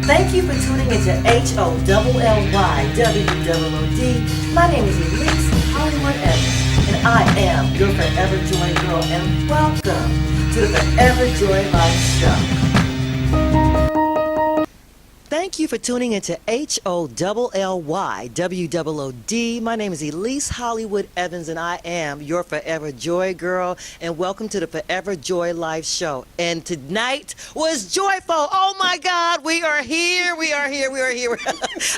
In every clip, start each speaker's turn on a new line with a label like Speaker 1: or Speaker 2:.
Speaker 1: Thank you for tuning into HOLLYWOOD. My name is Elise Hollywood Evans, and I am your Forever Joy Girl, and welcome to the Forever Joy Life Show. Thank you for tuning into HOLLYWOOD. My name is Elise Hollywood Evans, and I am your Forever Joy Girl, and welcome to the Forever Joy Life Show. And tonight was joyful. Oh my God, we are here, we are here, we are here.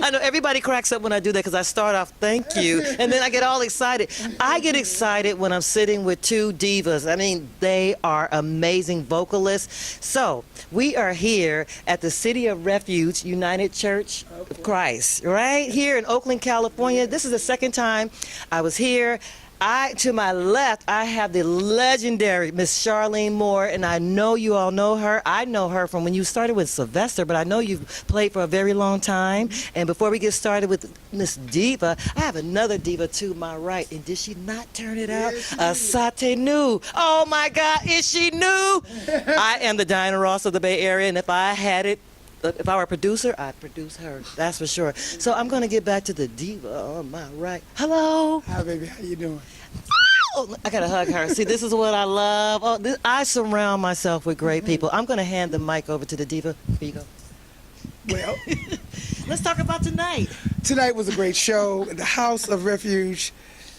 Speaker 1: I know everybody cracks up when I do that because I start off, thank you, and then I get all excited. I get excited when I'm sitting with two divas. I mean, they are amazing vocalists. So, we are here at the City of Refuge United Church of Christ, right here in Oakland, California. This is the second time I was here. To my left, I have the legendary Miss Charlene Moore, and I know you all know her. I know her from when you started with Sylvester, but I know you've played for a very long time. And before we get started with Miss Diva, I have another diva to my right. And did she not turn it out? Ahsa-ti new. Oh my God, is she new? I am the Diana Ross of the Bay Area, and if I were a producer, I'd produce her. That's for sure. So I'm going to get back to the diva on my right. Hello.
Speaker 2: Hi, baby. How you doing?
Speaker 1: Oh, I got to hug her. See, this is what I love. Oh, I surround myself with great people. I'm going to hand the mic over to the diva. Here you go.
Speaker 2: Well,
Speaker 1: let's talk about tonight.
Speaker 2: Tonight was a great show. The House of Refuge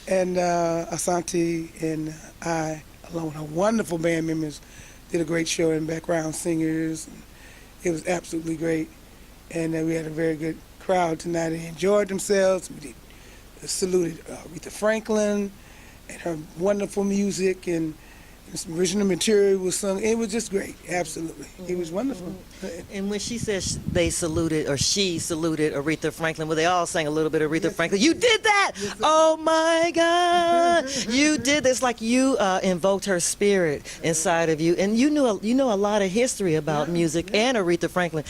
Speaker 2: and ahsa-ti and I, along with our wonderful band members, did a great show and background singers. It was absolutely great, and we had a very good crowd tonight. They enjoyed themselves. We saluted Aretha Franklin and her wonderful music, and some original material was sung. It was just great, absolutely. It was wonderful.
Speaker 1: And when she says they saluted, or she saluted Aretha Franklin, well, they all sang a little bit of Aretha Franklin. You did that! Yes, oh my God! You did this, like you invoked her spirit inside of you, and you know a lot of history about music and Aretha Franklin.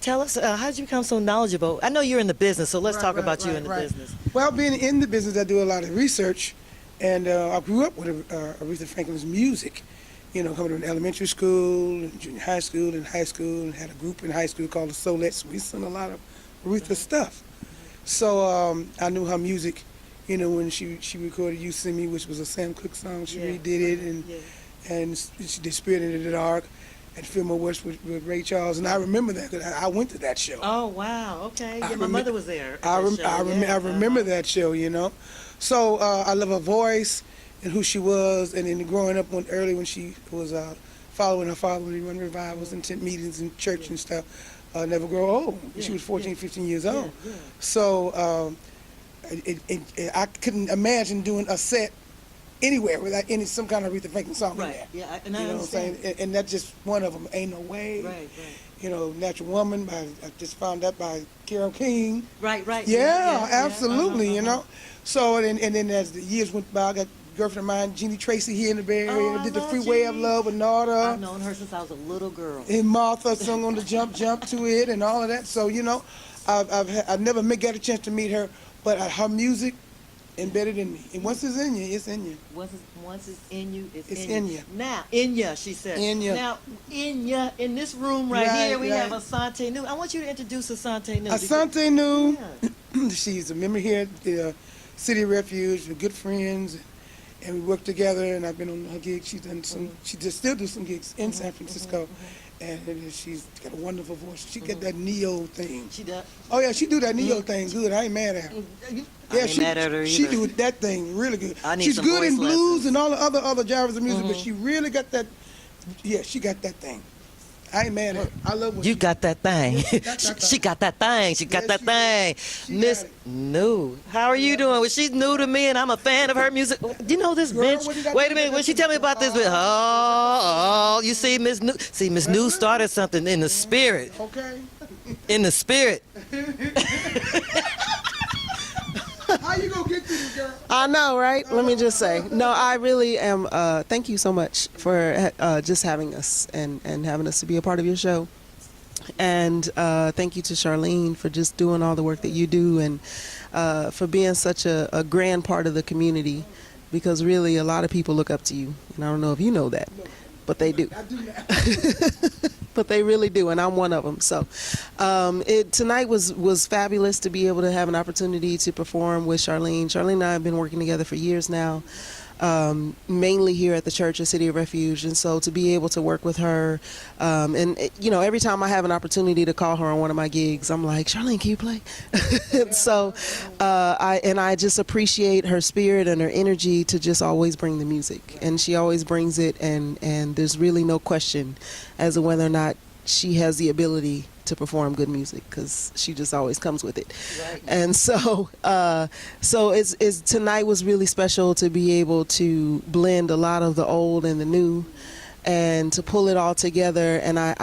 Speaker 1: Tell us, how did you become so knowledgeable? I know you're in the business, so let's talk about you in the business.
Speaker 2: Well, being in the business, I do a lot of research. And I grew up with Aretha Franklin's music, you know, coming from elementary school, and junior high school, and had a group in high school called the Soulettes. We sung a lot of Aretha stuff. So I knew her music, you know, when she recorded You See Me, which was a Sam Cooke song. She redid it, and she did Spirit in the Dark at Fillmore West with Ray Charles. And I remember that because I went to that show.
Speaker 1: Oh, wow, okay. Yeah, my mother was there.
Speaker 2: I remember that show, you know. So I love her voice and who she was, and then growing up early when she was following her father when he run revivals and tent meetings in church and stuff, never grow old. She was 14, 15 years old. So I couldn't imagine doing a set anywhere without some kind of Aretha Franklin song in there.
Speaker 1: Yeah, and
Speaker 2: I understand. Know what I'm saying? And that's just one of them. Ain't No Way.
Speaker 1: Right.
Speaker 2: You know, Natural Woman. I just found that by Carole King.
Speaker 1: Right.
Speaker 2: Yeah, absolutely. You know. So and then as the years went by, I got a girlfriend of mine, Jeannie Tracy, here in the Bay Area. Did the Freeway of Love with Narda.
Speaker 1: I've known her since I was a little girl.
Speaker 2: And Martha sung on the Jump to it and all of that. So you know, I've never got a chance to meet her, but her music embedded in me. And once it's in you, it's in you.
Speaker 1: Once it's in you, it's
Speaker 2: in you.
Speaker 1: Now, in ya, she said.
Speaker 2: In ya.
Speaker 1: Now, in ya, in this room right here, we have ahsa-ti new. I want you to introduce ahsa-ti new.
Speaker 2: ahsa-ti new. Yeah. She's a member here at the City of Refuge. We're good friends, and we work together. And I've been on her gigs. She's done some. She just still do some gigs in San Francisco. And she's got a wonderful voice. She got that neo thing.
Speaker 1: She does?
Speaker 2: Oh, yeah, she do that neo thing good. I ain't mad at her. Yeah, she do that thing really good. She's good in blues and all the other genres of music, but she really got that, she got that thing. I ain't mad at her. I love what
Speaker 1: you got that thing. She got that thing. She got that thing. Miss New. How are you doing? Well, she's new to me, and I'm a fan of her music. Do you know this bitch? Wait a minute. When she tell me about this bitch, you see, Miss New. See, Miss New started something in the spirit.
Speaker 2: Okay.
Speaker 1: In the spirit.
Speaker 2: How you gonna get to this, girl?
Speaker 3: I know, right? Let me just say. No, I really am. Thank you so much for just having us and having us to be a part of your show. And thank you to Charlene for just doing all the work that you do and for being such a grand part of the community, because really a lot of people look up to you. And I don't know if you know that, but they do.
Speaker 2: I do.
Speaker 3: but they really do, and I'm one of them. So tonight was fabulous to be able to have an opportunity to perform with Charlene. Charlene and I have been working together for years now, mainly here at the church at City of Refuge, and so to be able to work with her, and every time I have an opportunity to call her on one of my gigs, I'm like, Charlene, can you play? So I just appreciate her spirit and her energy to just always bring the music, and she always brings it, and there's really no question as to whether or not she has the ability to perform good music, because she just always comes with it. Right. And so it's tonight was really special to be able to blend a lot of the old and the new, and to pull it all together. And I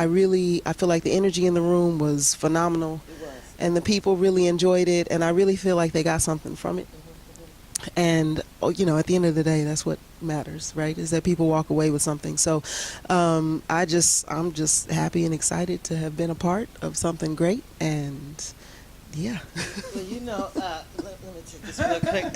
Speaker 3: feel like the energy in the room was phenomenal. It was. And the people really enjoyed it, and I really feel like they got something from it. And at the end of the day, that's what matters, right? Is that people walk away with something. So I'm just happy and excited to have been a part of something great. And yeah.
Speaker 1: Well, let me take this real quick.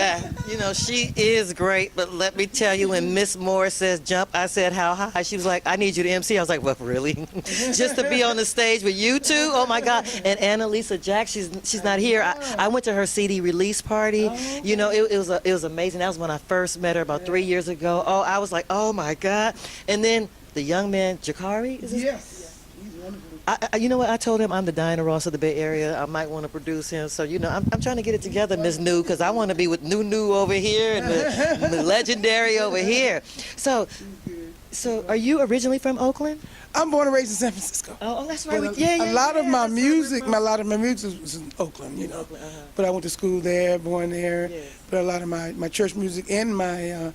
Speaker 1: She is great, but let me tell you, when Miss Moore says jump, I said how high. She was like, I need you to MC. I was like, well, really? Just to be on the stage with you two? Oh my God. And Annalisa Jack, she's not here. I went to her CD release party. It was amazing. That was when I first met her about 3 years ago. Oh, I was like, oh my God. And then the young man, Jakari, is his
Speaker 2: Yes. He's wonderful.
Speaker 1: You know what? I told him I'm the Diana Ross of the Bay Area. I might want to produce him. So, I'm trying to get it together, Miss New, because I want to be with New over here and the legendary over here. So are you originally from Oakland?
Speaker 2: I'm born and raised in San Francisco.
Speaker 1: Oh, that's right.
Speaker 2: But a lot of my music was in Oakland,
Speaker 1: Oakland,
Speaker 2: But I went to school there, born there.
Speaker 1: Yes.
Speaker 2: But a lot of my church music and my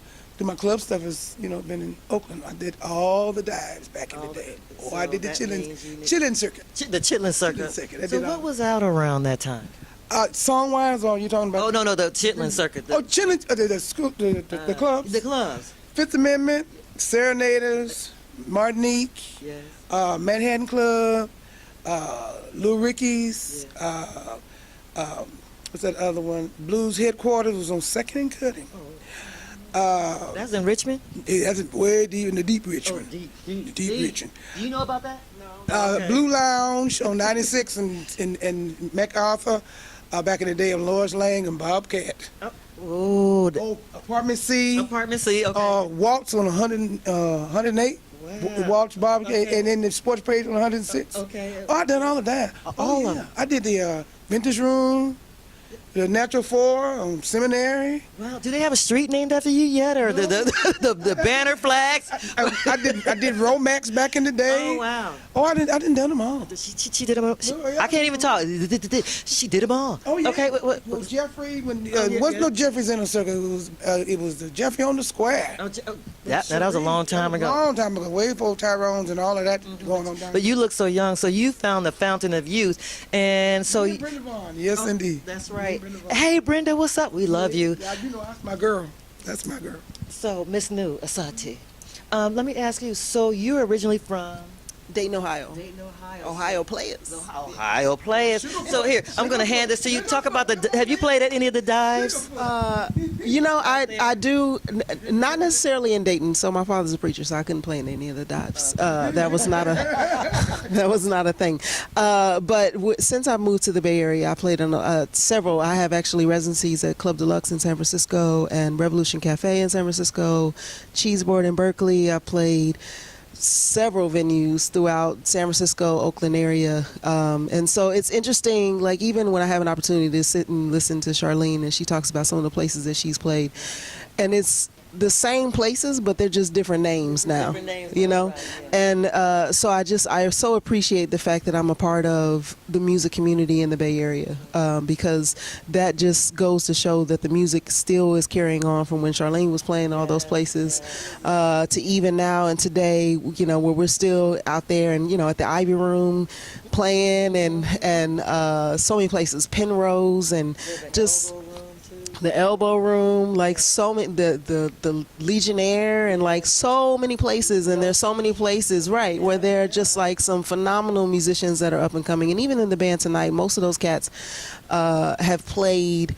Speaker 2: club stuff has, been in Oakland. I did all the dives back in the day.
Speaker 1: So
Speaker 2: I did the Chitlin circuit.
Speaker 1: The Chitlin Circuit.
Speaker 2: Chitlin Circuit.
Speaker 1: So what was out around that time?
Speaker 2: Song-wise, or are you talking about?
Speaker 1: Oh, no, the Chitlin Circuit.
Speaker 2: Chitlin, the clubs.
Speaker 1: The clubs.
Speaker 2: Fifth Amendment, Serenaders, Martinique,
Speaker 1: Yes.
Speaker 2: Manhattan Club, Lou Ricky's, what's that other one? Blues Headquarters was on 2nd and Cutting.
Speaker 1: That's in Richmond?
Speaker 2: That's way deep in the deep Richmond.
Speaker 1: Oh, deep
Speaker 2: Richmond.
Speaker 1: Do you know about that? No. Okay.
Speaker 2: Blue Lounge on 96 and MacArthur, back in the day of Lois Lang and Bobcat.
Speaker 1: Oh,
Speaker 2: Apartment C.
Speaker 1: Apartment C, okay.
Speaker 2: Waltz on 108.
Speaker 1: Wow.
Speaker 2: Waltz, Bobcat,
Speaker 1: Okay.
Speaker 2: and then the Sports Page on 106.
Speaker 1: Okay.
Speaker 2: I done all of that.
Speaker 1: All of them?
Speaker 2: I did the Vintage Room, the Natural 4 on Seminary.
Speaker 1: Wow. Do they have a street named after you yet, or the banner flags?
Speaker 2: I did Romax back in the day.
Speaker 1: Oh wow.
Speaker 2: Oh, I didn't done them all.
Speaker 1: She did them all.
Speaker 2: Yeah.
Speaker 1: I can't even talk. She did them all.
Speaker 2: Oh yeah.
Speaker 1: Okay.
Speaker 2: Well, Jeffrey, there was no Jeffrey's in the circle. It was the Jeffrey on the Square.
Speaker 1: That was a long time ago.
Speaker 2: A long time ago, way before Tyrone's and all of that going on down
Speaker 1: But you look so young. So you found the fountain of youth, and so.
Speaker 2: Brenda Vaughn. Yes, indeed.
Speaker 1: That's right. Hey, Brenda, what's up? We love you.
Speaker 2: Yeah, that's my girl. That's my girl.
Speaker 1: So, Miss New, ahsa-ti. Let me ask you. So you're originally from
Speaker 3: Dayton, Ohio.
Speaker 1: Dayton, Ohio.
Speaker 3: Ohio players.
Speaker 1: Ohio players. So here, I'm going to hand this to you. Talk about have you played at any of the dives?
Speaker 3: I do, not necessarily in Dayton. So my father's a preacher, so I couldn't play in any of the dives. That was not a thing. But since I moved to the Bay Area, I played in several. I have actually residencies at Club Deluxe in San Francisco and Revolution Cafe in San Francisco, Cheeseboard in Berkeley. I played several venues throughout San Francisco, Oakland area. And so it's interesting, like even when I have an opportunity to sit and listen to Charlene and she talks about some of the places that she's played, and it's the same places, but they're just different names now,
Speaker 1: Right,
Speaker 3: yeah. And so I so appreciate the fact that I'm a part of the music community in the Bay Area, because that just goes to show that the music still is carrying on from when Charlene was playing all those places, to even now and today, where we're still out there and, at the Ivy Room playing and so many places, Penrose and just the Elbow Room, like so many, the Legionnaire, and like so many places, and there's so many places, right, where there are just like some phenomenal musicians that are up and coming. And even in the band tonight, most of those cats have played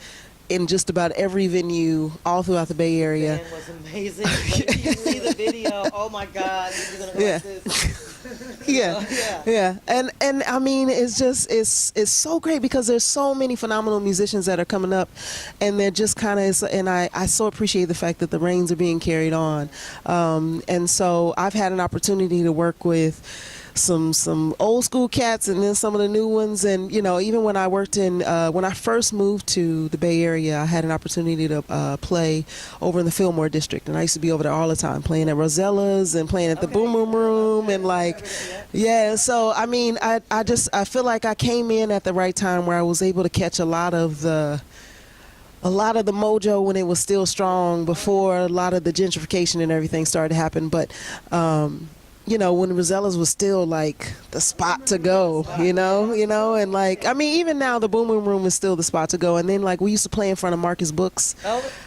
Speaker 3: in just about every venue all throughout the Bay Area.
Speaker 1: It was amazing. Like, you see the video, oh my God, you're gonna like this.
Speaker 3: Yeah. And I mean, it's just it's so great because there's so many phenomenal musicians that are coming up, and they're just kind of, and I so appreciate the fact that the reins are being carried on, and so I've had an opportunity to work with some old school cats and then some of the new ones. And you know, even when I worked in when I first moved to the Bay Area, I had an opportunity to play over in the Fillmore district, and I used to be over there all the time playing at Rosella's and playing at the Boom Boom Room, and like so I mean, I feel like I came in at the right time where I was able to catch a lot of the mojo when it was still strong before a lot of the gentrification and everything started to happen. But you know, when Rosella's was still like the spot to go, you know, and like, I mean, even now the Boom Boom Room is still the spot to go. And then like we used to play in front of Marcus Books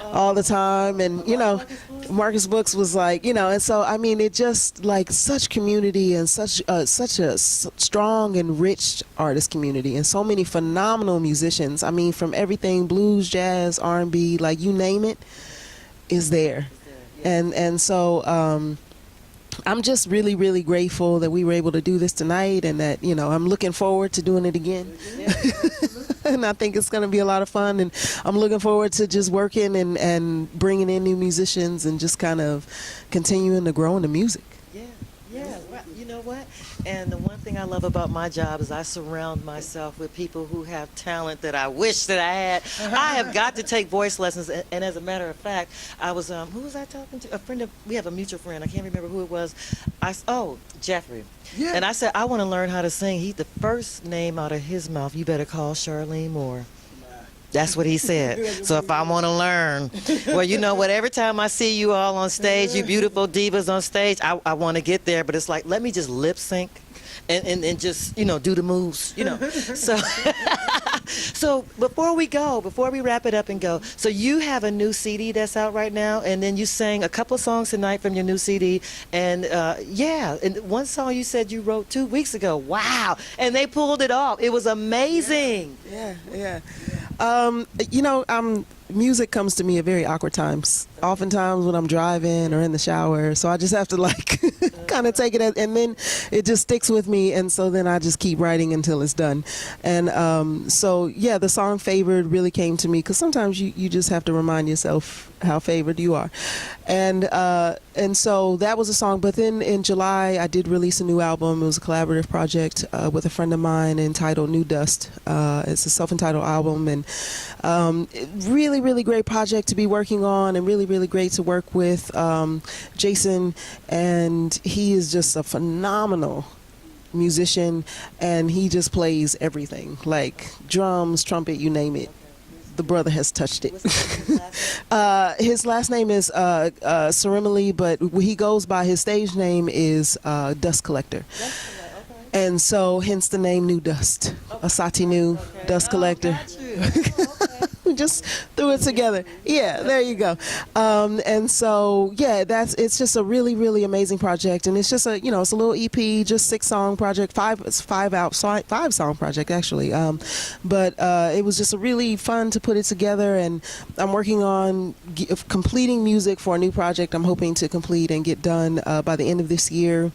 Speaker 3: all the time, and you know, Marcus Books was like, you know, and so I mean, it just like such community and such a strong and rich artist community, and so many phenomenal musicians. I mean, from everything blues, jazz, R&B, like you name it, is there, and so. I'm just really, really grateful that we were able to do this tonight, and that, you know, I'm looking forward to doing it again. And I think it's going to be a lot of fun, and I'm looking forward to just working and bringing in new musicians and just kind of continuing to grow in the music.
Speaker 1: Yeah. Well, you know what? And the one thing I love about my job is I surround myself with people who have talent that I wish that I had. I have got to take voice lessons, and as a matter of fact, I was who was I talking to? A friend of, we have a mutual friend. I can't remember who it was. Jeffrey.
Speaker 2: Yeah.
Speaker 1: And I said I want to learn how to sing. The first name out of his mouth, you better call Charlene Moore. That's what he said. So if I want to learn, well, you know what? Every time I see you all on stage, you beautiful divas on stage, I want to get there. But it's like, let me just lip sync and just, you know, do the moves, you know. So, so before we wrap it up and go, so you have a new CD that's out right now, and then you sang a couple of songs tonight from your new CD. And and one song you said you wrote 2 weeks ago. Wow. And they pulled it off. It was amazing.
Speaker 3: Yeah. You know, music comes to me at very awkward times. Oftentimes when I'm driving or in the shower, so I just have to like kind of take it and then it just sticks with me, and so then I just keep writing until it's done. And so yeah, the song "Favored" really came to me because sometimes you just have to remind yourself how favored you are, and so that was a song. But then in July, I did release a new album. It was a collaborative project with a friend of mine entitled New Dust. It's a self-entitled album, and really, really great project to be working on, and really, really great to work with Jason. And he is just a phenomenal musician, and he just plays everything, like drums, trumpet, you name it. The brother has touched it. His last name is Cerimali, but he goes by, his stage name is Dust Collector. And so hence the name New Dust. Ahsa-ti New Dust Collector. We just threw it together. Yeah, there you go. And so yeah, it's just a really, really amazing project, and it's just a, you know, it's a little EP, just 6-song project, 5-song project actually. But it was just a really fun to put it together, and I'm working on completing music for a new project. I'm hoping to complete and get done by the end of this year.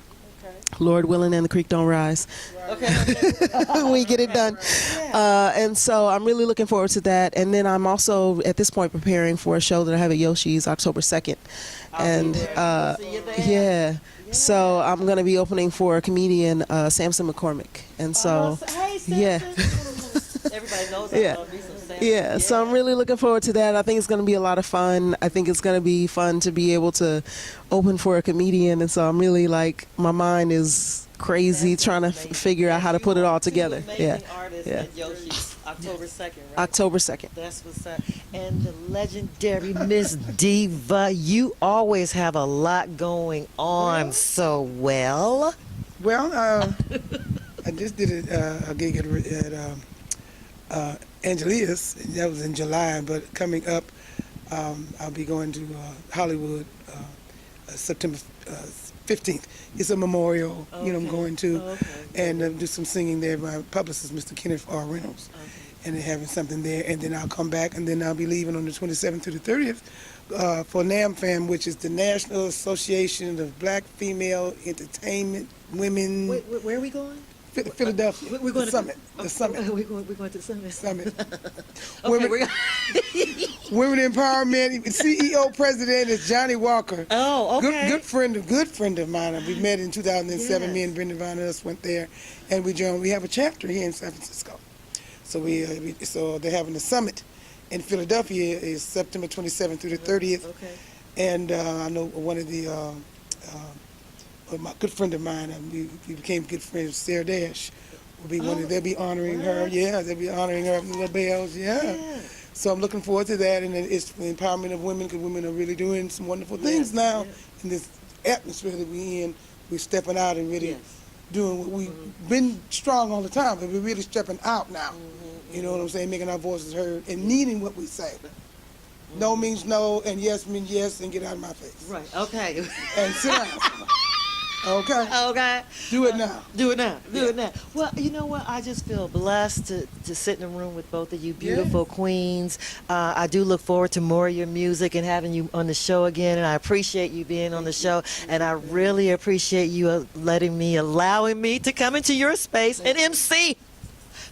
Speaker 3: Lord willing, and the creek don't rise. We get it done. And so I'm really looking forward to that. And then I'm also at this point preparing for a show that I have at Yoshi's October 2nd. And so I'm going to be opening for a comedian, Samson McCormick. And so everybody knows so I'm really looking forward to that. I think it's going to be a lot of fun. I think it's going to be fun to be able to open for a comedian, and so I'm really like, my mind is crazy trying to figure out how to put it all together.
Speaker 1: At Yoshi's, October 2nd, right?
Speaker 3: October 2nd.
Speaker 1: That's what's up. And the legendary Miss Diva, you always have a lot going on so well.
Speaker 2: Well, I just did a gig at Angelia's. That was in July, but coming up, I'll be going to Hollywood September 15th. It's a memorial, I'm going to, and do some singing there. My publicist, Mr. Kenneth R. Reynolds, and they're having something there. And then I'll come back, and then I'll be leaving on the 27th to the 30th for NAMFAM, which is the National Association of Black Female Entertainment Women.
Speaker 1: Where are we going?
Speaker 2: Philadelphia.
Speaker 1: We're going
Speaker 2: the summit. The summit.
Speaker 1: We're going to the summit.
Speaker 2: Summit.
Speaker 1: Okay,
Speaker 2: Women, Women Empowerment. CEO President is Johnny Walker.
Speaker 1: Oh, okay.
Speaker 2: Good friend of mine. We met in 2007.
Speaker 1: Yes.
Speaker 2: Me and Brenda Von Us went there, and we joined. We have a chapter here in San Francisco. So so they're having a summit in Philadelphia is September 27th through the 30th.
Speaker 1: Okay.
Speaker 2: And I know one of the my good friend of mine, we became good friends. Sarah Dash will be one of. They'll be honoring her. Yeah, they'll be honoring her with little bells. Yeah. So I'm looking forward to that, and it's the empowerment of women, because women are really doing some wonderful things now in this atmosphere that we're in. We're stepping out and really doing what we've been strong all the time, but we're really stepping out now. You know what I'm saying? Making our voices heard and meaning what we say. No means no, and yes means yes, and get out of my face.
Speaker 1: Right. Okay.
Speaker 2: And sit down. Okay.
Speaker 1: Okay.
Speaker 2: Do it now.
Speaker 1: Do it now. Do it now. Well, you know what? I just feel blessed to sit in a room with both of you beautiful queens. I do look forward to more of your music and having you on the show again. And I appreciate you being on the show. And I really appreciate you allowing me to come into your space and MC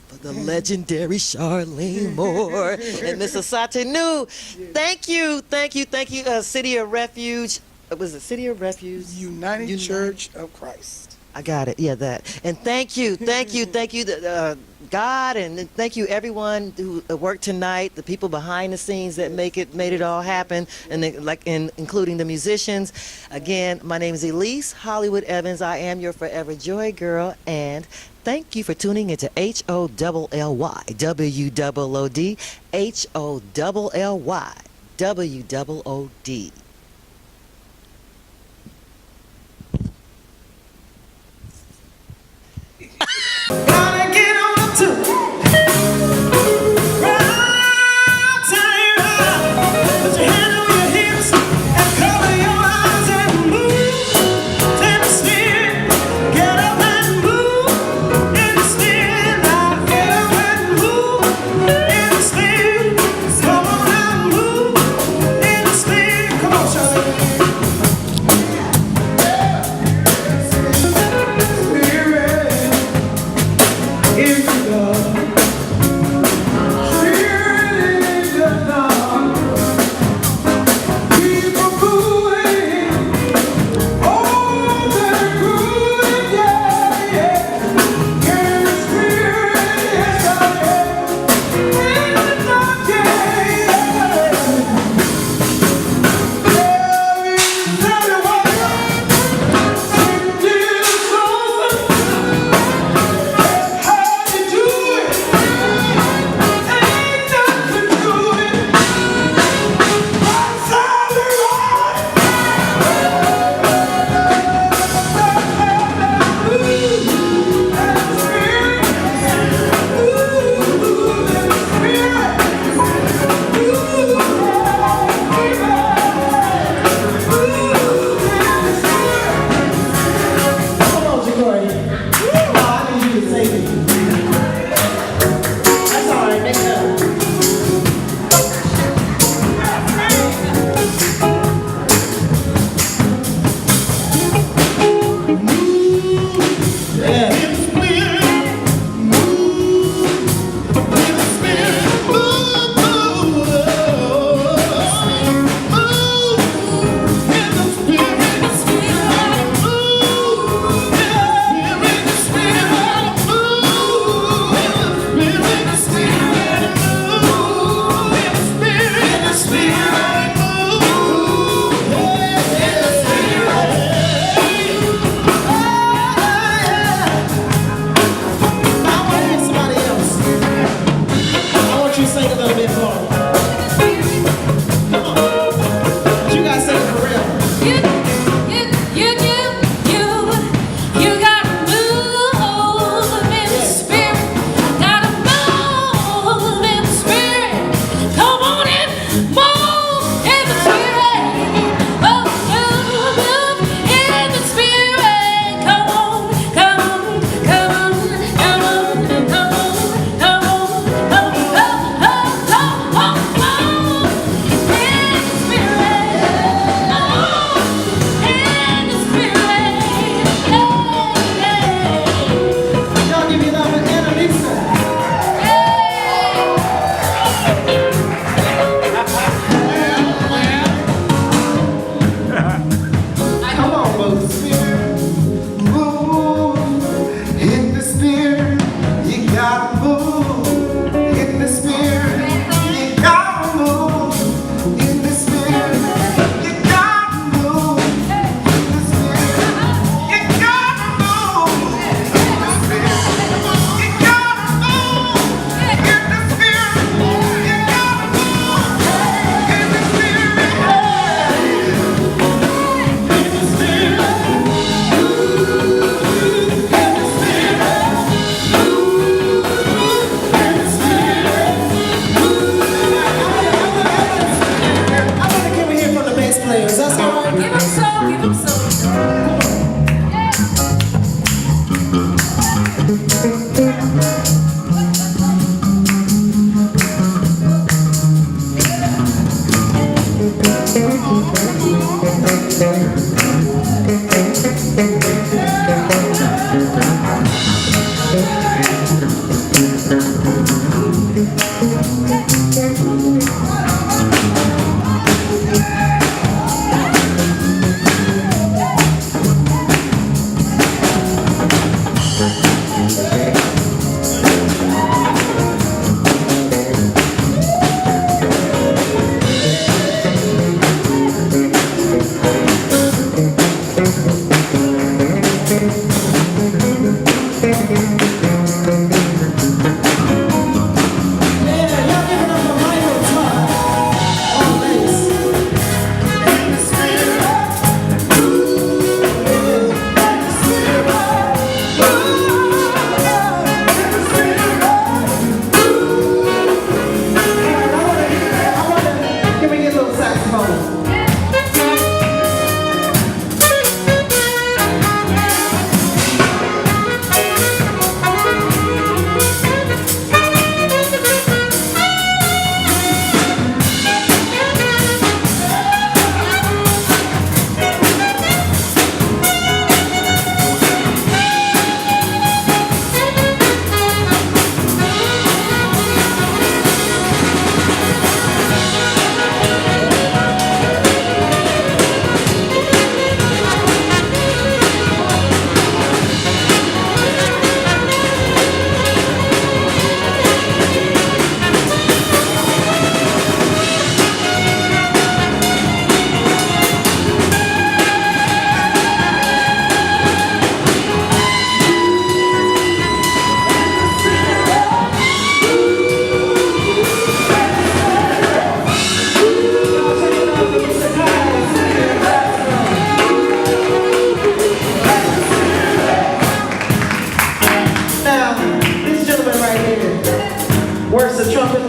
Speaker 1: for the legendary Charlene Moore and Miss ahsa-ti. Thank you, City of Refuge. Was it City of Refuge?
Speaker 2: United Church of Christ.
Speaker 1: I got it. Yeah, that. And thank you, God, and thank you everyone who worked tonight, the people behind the scenes that made it all happen, and including the musicians. Again, my name is Elise Hollywood Evans. I am your Forever Joy Girl, and thank you for tuning into HOLLY WOOD HOLLY WOOD.
Speaker 4: Gotta get on up to right side up. Put your hand on your hips and cover your eyes and move. Take a spin, get up and move. In the spin, now get up and move. In the spin, come on and move. In the spin, come on, Charlie. How you do it?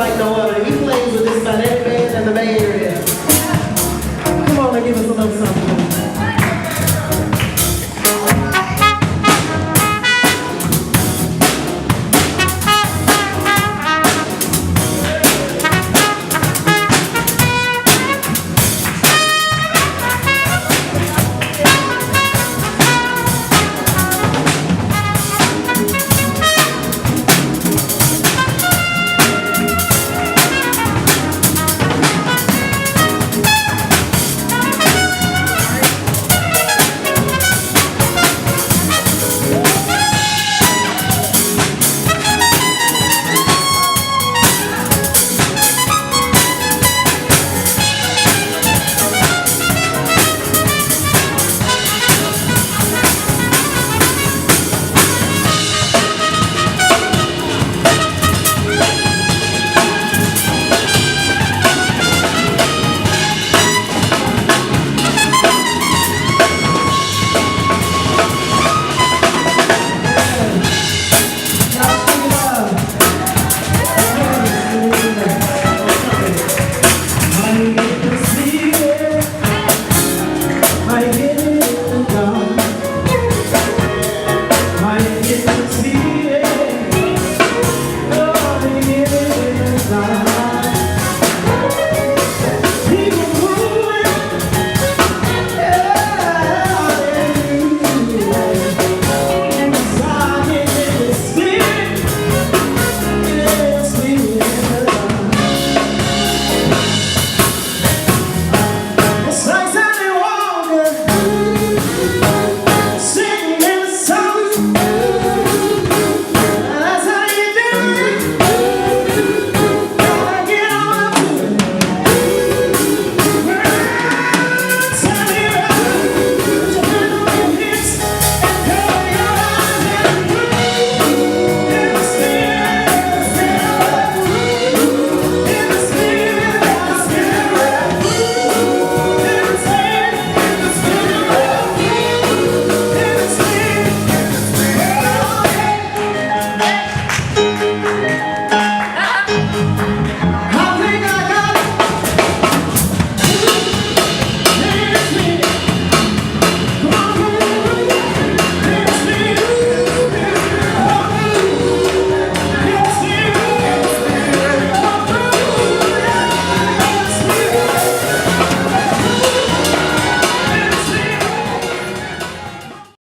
Speaker 4: like no other.